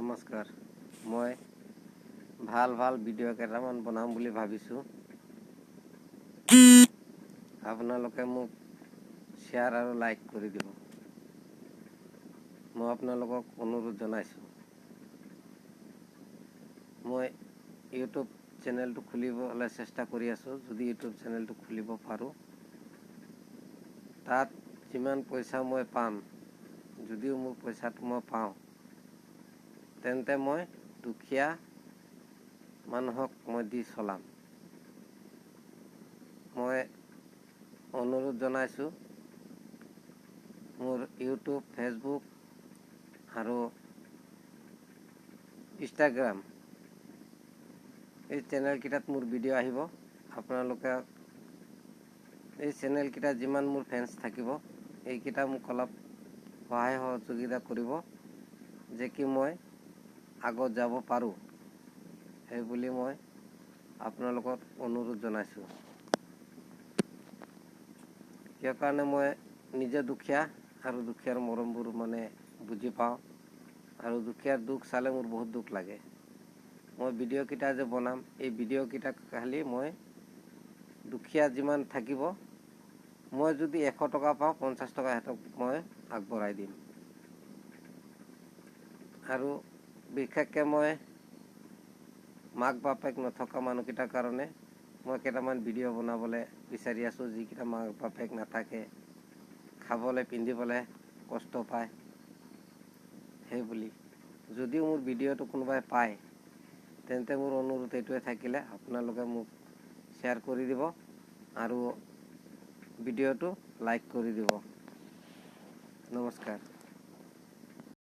নমস্কাৰ। মই ভাল ভিডিঅ' কেইটামান বনাম বুলি ভাবিছোঁ। আপোনালোকে মোক শ্বেয়াৰ আৰু লাইক কৰি দিব। মই আপোনালোকক অনুৰোধ জনাইছোঁ। মই ইউটিউব চেনেলটো খুলিবলৈ চেষ্টা কৰি আছোঁ। যদি ইউটিউব চেনেলটো খুলিব পাৰোঁ, তাত যিমান পইচা মই পাম, যদিও মোৰ পইচাটো মই পাওঁ, তেন্তে মই দুখীয়া মানুহক মই দি চলাম। মই অনুৰোধ জনাইছোঁ, মোৰ ইউটিউব, ফেচবুক আৰু ইনষ্টাগ্ৰাম এই চেনেলকেইটাত মোৰ ভিডিঅ' আহিব। আপোনালোকে এই চেনেলকেইটাত যিমান মোৰ ফেন্স থাকিব, এইকেইটা মোক অলপ সহায় সহযোগিতা কৰিব, যে কি মই আগত যাব পাৰোঁ। সেই বুলি মই আপোনালোকক অনুৰোধ জনাইছোঁ। কিয় কাৰণে মই নিজে দুখীয়া আৰু দুখীয়াৰ মৰমবোৰ বুজি পাওঁ, আৰু দুখীয়াৰ দুখ চালে মোৰ বহুত দুখ লাগে। মই ভিডিঅ'কেইটা যে বনাম, এই ভিডিঅ'কেইটা খালি মই দুখীয়া যিমান থাকিব, মই যদি 100 টকা পাওঁ, 50 টকা সিহঁতক মই আগবঢ়াই দিম। আৰু বিশেষকৈ মই মাক বাপেক নথকা মানুহকেইটাৰ কাৰণে মই কেইটামান ভিডিঅ' বনাবলৈ বিচাৰি আছোঁ। যিকেইটা মাক বাপেক নাথাকে, খাবলৈ পিন্ধিবলৈ কষ্ট পায়, সেই বুলি। যদিও মোৰ ভিডিঅ'টো কোনোবাই পায়, তেন্তে মোৰ অনুৰোধ এইটোৱে থাকিলে, আপোনালোকে মোক শ্বেয়াৰ কৰি দিব আৰু ভিডিঅ'টো লাইক কৰি দিব। নমস্কাৰ।